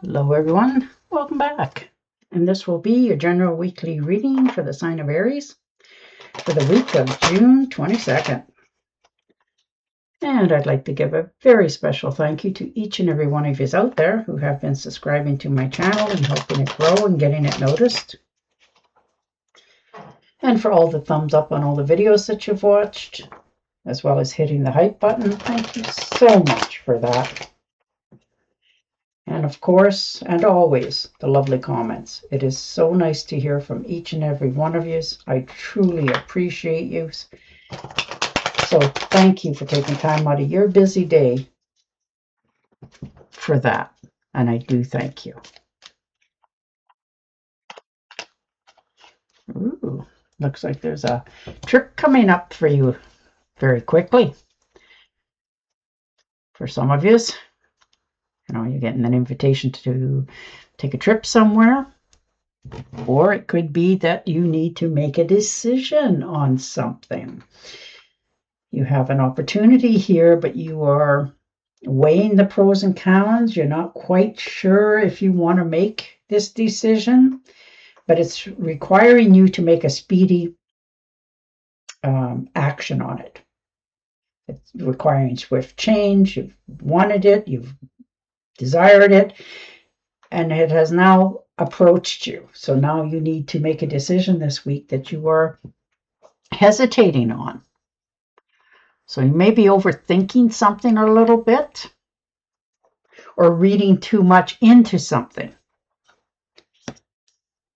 Hello everyone, welcome back. And this will be your general weekly reading for the sign of Aries for the week of June 22nd. And I'd like to give a very special thank you to each and every one of you out there who have been subscribing to my channel and helping it grow and getting it noticed. And for all the thumbs up on all the videos that you've watched, as well as hitting the hype button. Thank you so much for that. And of course, and always, the lovely comments. It is so nice to hear from each and every one of you. I truly appreciate you. So thank you for taking time out of your busy day for that. And I do thank you. Ooh, looks like there's a trip coming up for you very quickly. For some of you, you're getting an invitation to take a trip somewhere, or it could be that you need to make a decision on something. You have an opportunity here, but you are weighing the pros and cons. You're not quite sure if you want to make this decision, but it's requiring you to make a speedy action on it. It's requiring swift change. You've wanted it, you've desired it, and it has now approached you. So now you need to make a decision this week that you are hesitating on. So you may be overthinking something a little bit or reading too much into something.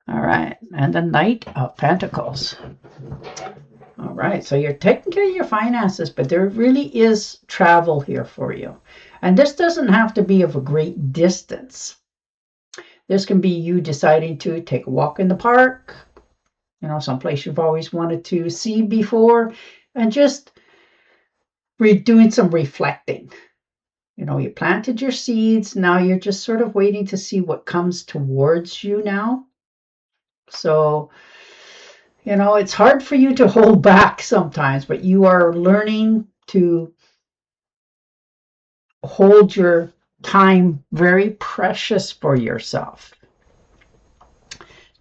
All right, and the Knight of Pentacles. All right, so you're taking care of your finances, but there really is travel here for you. And this doesn't have to be of a great distance. This can be you deciding to take a walk in the park, someplace you've always wanted to see before, and just doing some reflecting. You planted your seeds. Now you're just sort of waiting to see what comes towards you now. So, it's hard for you to hold back sometimes, but you are learning to hold your time very precious for yourself.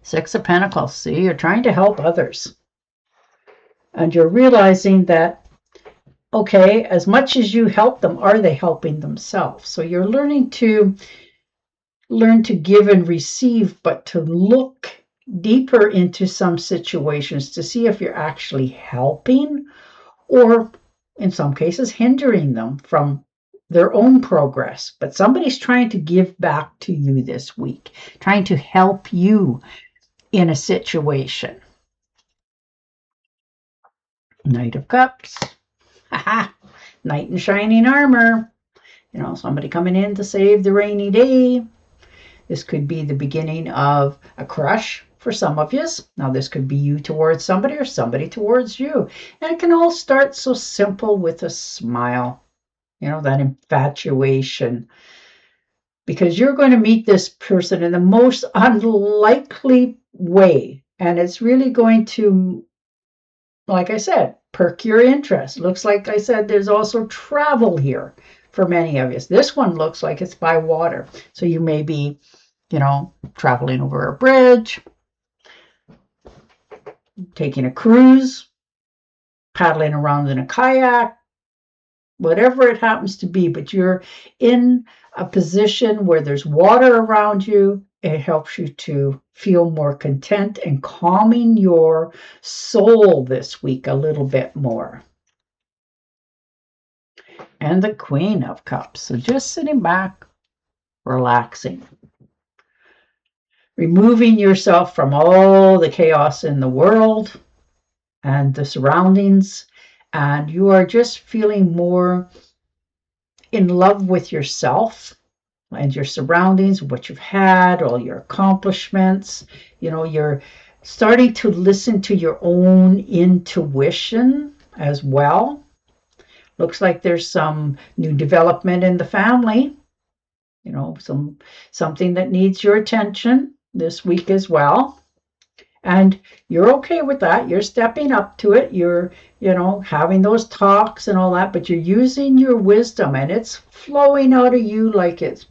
Six of Pentacles. See, you're trying to help others. And you're realizing that, okay, as much as you help them, are they helping themselves? So you're learn to give and receive, but to look deeper into some situations to see if you're actually helping or, in some cases, hindering them from their own progress. But somebody's trying to give back to you this week, trying to help you in a situation. Knight of Cups. Knight in shining armor. Somebody coming in to save the rainy day. This could be the beginning of a crush for some of you. Now, this could be you towards somebody or somebody towards you. And it can all start so simple with a smile. That infatuation. Because you're going to meet this person in the most unlikely way. And it's really going to, like I said, perk your interest. Looks like I said there's also travel here for many of you. This one looks like it's by water. So you may be, traveling over a bridge, taking a cruise, paddling around in a kayak, whatever it happens to be, but you're in a position where there's water around you. It helps you to feel more content and calming your soul this week a little bit more. And the Queen of Cups. So just sitting back, relaxing, removing yourself from all the chaos in the world and the surroundings, and you are just feeling more in love with yourself and your surroundings, what you've had, all your accomplishments. You're starting to listen to your own intuition as well. Looks like there's some new development in the family, something that needs your attention this week as well. And you're okay with that. You're stepping up to it. You're, having those talks and all that, but you're using your wisdom and it's flowing out of you like it's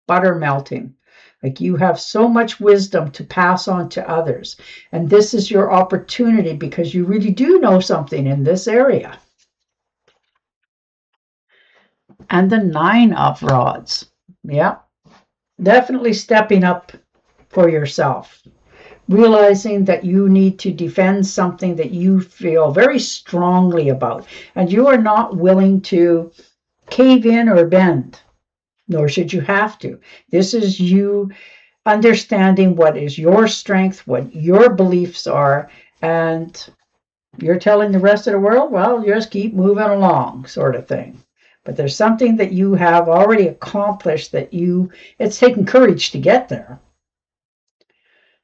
butter melting. Like you have so much wisdom to pass on to others. And this is your opportunity because you really do know something in this area. And the 9 of Rods. Yeah, definitely stepping up for yourself. Realizing that you need to defend something that you feel very strongly about. And you are not willing to cave in or bend, nor should you have to. This is you understanding what is your strength, what your beliefs are, and you're telling the rest of the world, well, just keep moving along, sort of thing. But there's something that you have already accomplished that it's taken courage to get there.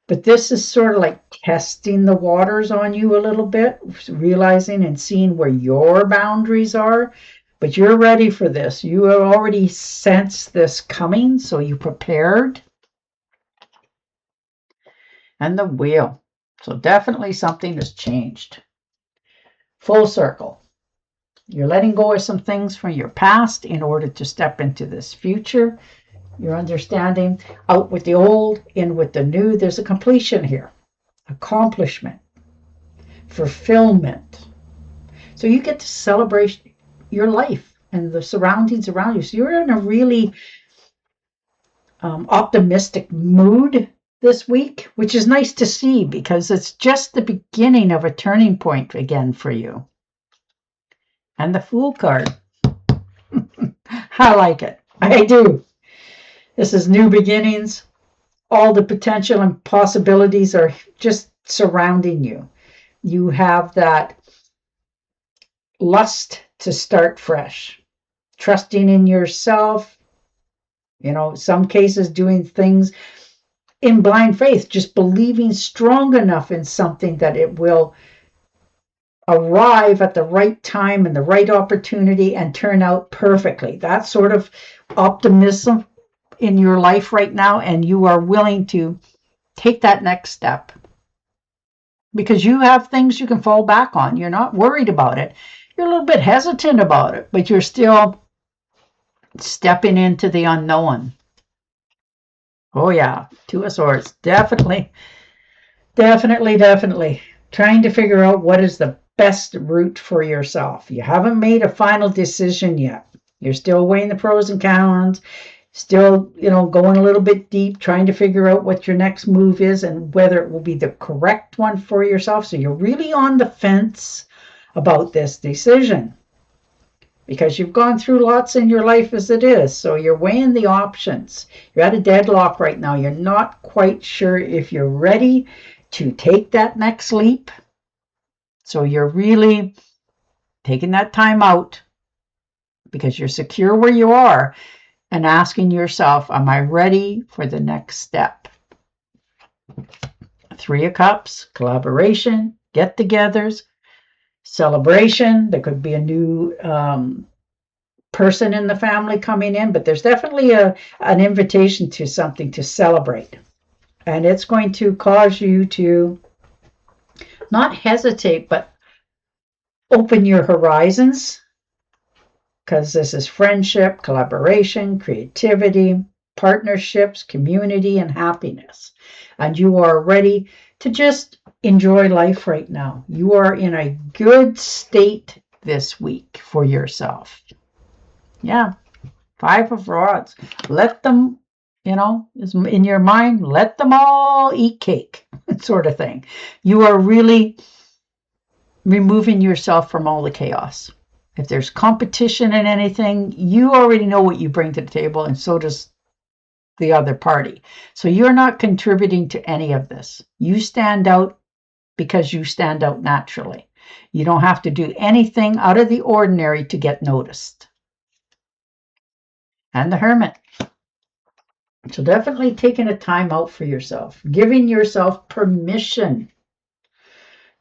But this is sort of like testing the waters on you a little bit, realizing and seeing where your boundaries are. But you're ready for this. You have already sensed this coming, so you prepared. And the Wheel. So definitely something has changed. Full circle. You're letting go of some things from your past in order to step into this future. You're understanding out with the old, in with the new. There's a completion here. Accomplishment. Fulfillment. So you get to celebrate your life and the surroundings around you. So you're in a really optimistic mood this week, which is nice to see because it's just the beginning of a turning point again for you. And the Fool card. I like it. I do. This is new beginnings. All the potential and possibilities are just surrounding you. You have that lust to start fresh, trusting in yourself. Some cases doing things in blind faith, just believing strong enough in something that it will arrive at the right time and the right opportunity and turn out perfectly. That sort of optimism in your life right now, and you are willing to take that next step because you have things you can fall back on. You're not worried about it. You're a little bit hesitant about it, but you're still stepping into the unknown. Oh yeah, 2 of Swords. Definitely trying to figure out what is the best route for yourself. You haven't made a final decision yet. You're still weighing the pros and cons, still, going a little bit deep, trying to figure out what your next move is and whether it will be the correct one for yourself. So you're really on the fence about this decision because you've gone through lots in your life as it is. So you're weighing the options. You're at a deadlock right now. You're not quite sure if you're ready to take that next leap. So you're really taking that time out because you're secure where you are and asking yourself, am I ready for the next step? 3 of Cups, collaboration, get-togethers, celebration. There could be a new person in the family coming in, but there's definitely an invitation to something to celebrate. And it's going to cause you to not hesitate, but open your horizons, because this is friendship, collaboration, creativity, partnerships, community, and happiness. And you are ready to just enjoy life right now. You are in a good state this week for yourself. Yeah, 5 of Rods. Let them, in your mind, let them all eat cake, sort of thing. You are really removing yourself from all the chaos. If there's competition in anything, you already know what you bring to the table, and so does the other party. So you're not contributing to any of this. You stand out because you stand out naturally. You don't have to do anything out of the ordinary to get noticed. And the Hermit. So definitely taking a time out for yourself, giving yourself permission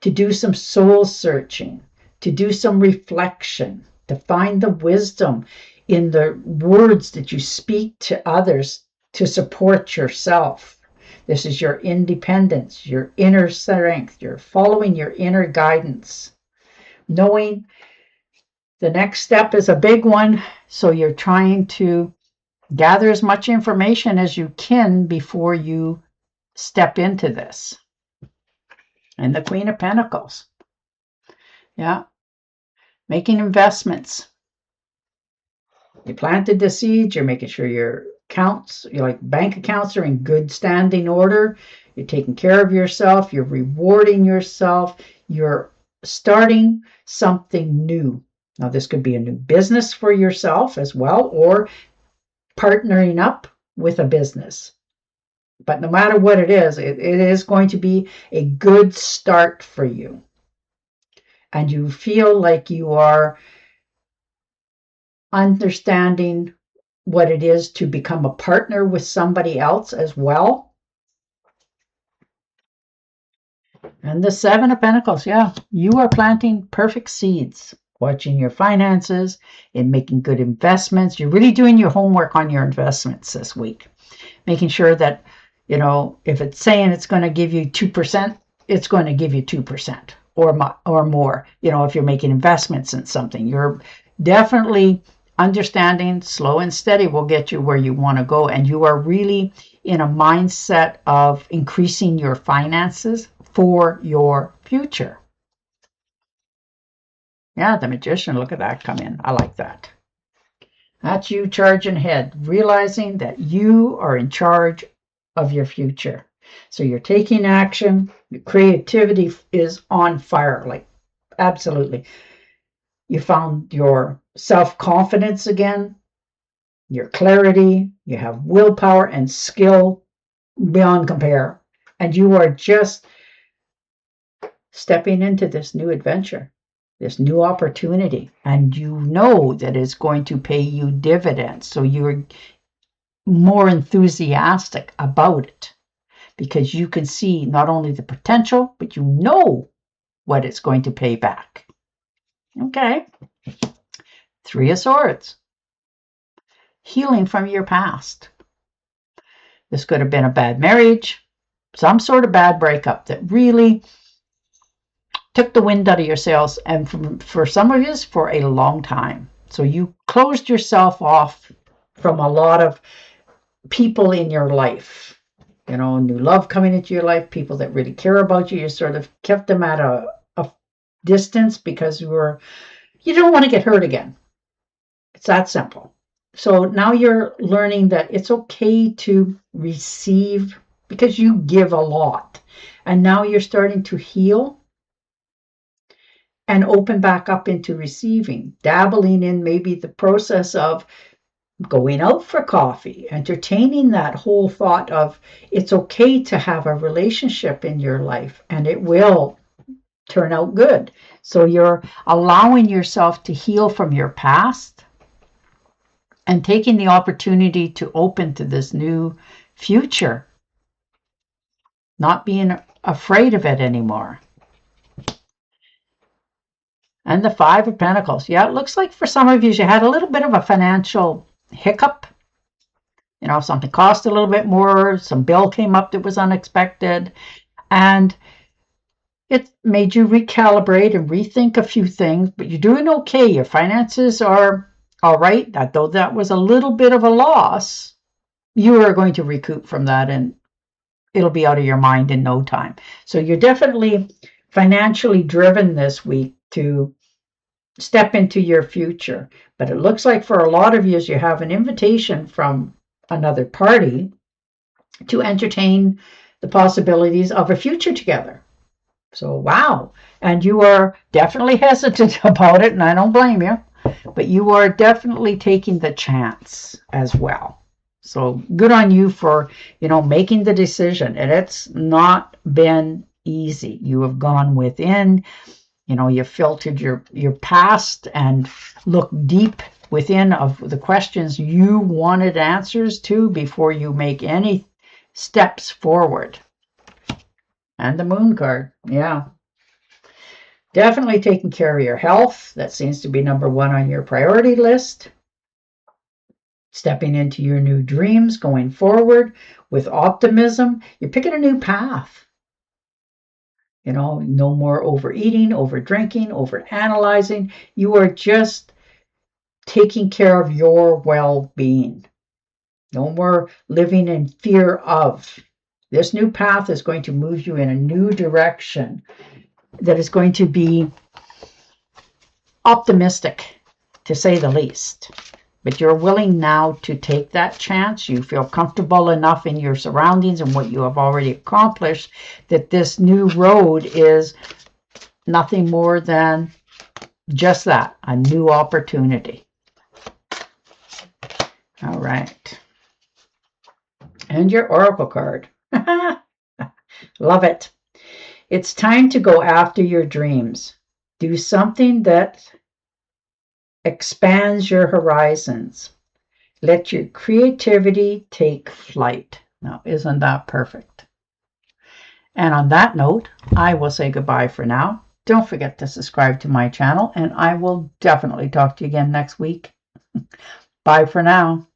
to do some soul searching, to do some reflection, to find the wisdom in the words that you speak to others to support yourself. This is your independence, your inner strength. You're following your inner guidance, knowing the next step is a big one. So you're trying to Gather as much information as you can before you step into this. And the Queen of Pentacles. Yeah. Making investments. You planted the seeds. You're making sure your accounts, your bank accounts are in good standing order. You're taking care of yourself. You're rewarding yourself. You're starting something new. Now, this could be a new business for yourself as well, or partnering up with a business. But no matter what it is going to be a good start for you. And you feel like you are understanding what it is to become a partner with somebody else as well. And the Seven of Pentacles, yeah, you are planting perfect seeds, watching your finances and making good investments. You're really doing your homework on your investments this week, making sure that, if it's saying it's going to give you 2%, it's going to give you 2% or more. If you're making investments in something, you're definitely understanding slow and steady will get you where you want to go. And you are really in a mindset of increasing your finances for your future. Yeah, the Magician, look at that come in. I like that. That's you charging ahead, realizing that you are in charge of your future. So you're taking action. Your creativity is on fire, absolutely. You found your self-confidence again, your clarity. You have willpower and skill beyond compare. And you are just stepping into this new adventure, this new opportunity. And you know that it's going to pay you dividends. So you're more enthusiastic about it because you can see not only the potential, but you know what it's going to pay back. Okay. Three of Swords. Healing from your past. This could have been a bad marriage, some sort of bad breakup that really took the wind out of your sails, and for some of you, for a long time. So you closed yourself off from a lot of people in your life. New love coming into your life, people that really care about you. You sort of kept them at a distance because you don't want to get hurt again. It's that simple. So now you're learning that it's okay to receive because you give a lot. And now you're starting to heal and open back up into receiving, dabbling in maybe the process of going out for coffee, entertaining that whole thought of it's okay to have a relationship in your life and it will turn out good. So you're allowing yourself to heal from your past and taking the opportunity to open to this new future, not being afraid of it anymore. And the Five of Pentacles. Yeah, it looks like for some of you had a little bit of a financial hiccup. Something cost a little bit more, some bill came up that was unexpected, and it made you recalibrate and rethink a few things, but you're doing okay. Your finances are all right. Though that was a little bit of a loss, you are going to recoup from that and it'll be out of your mind in no time. So you're definitely financially driven this week to step into your future. But it looks like for a lot of you, you have an invitation from another party to entertain the possibilities of a future together. So, wow. And you are definitely hesitant about it, and I don't blame you. But you are definitely taking the chance as well. So good on you for, making the decision. And it's not been easy. You have gone within, you filtered your past and looked deep within of the questions you wanted answers to before you make any steps forward. And the Moon card. Yeah. Definitely taking care of your health. That seems to be number one on your priority list. Stepping into your new dreams, going forward with optimism. You're picking a new path. No more overeating, over drinking, over analyzing. You are just taking care of your well-being. No more living in fear of. This new path is going to move you in a new direction that is going to be optimistic, to say the least. But you're willing now to take that chance. You feel comfortable enough in your surroundings and what you have already accomplished that this new road is nothing more than just that, a new opportunity. All right. And your oracle card. Love it. It's time to go after your dreams. Do something that expands your horizons. Let your creativity take flight. Now, isn't that perfect? And on that note, I will say goodbye for now. Don't forget to subscribe to my channel, and I will definitely talk to you again next week. Bye for now.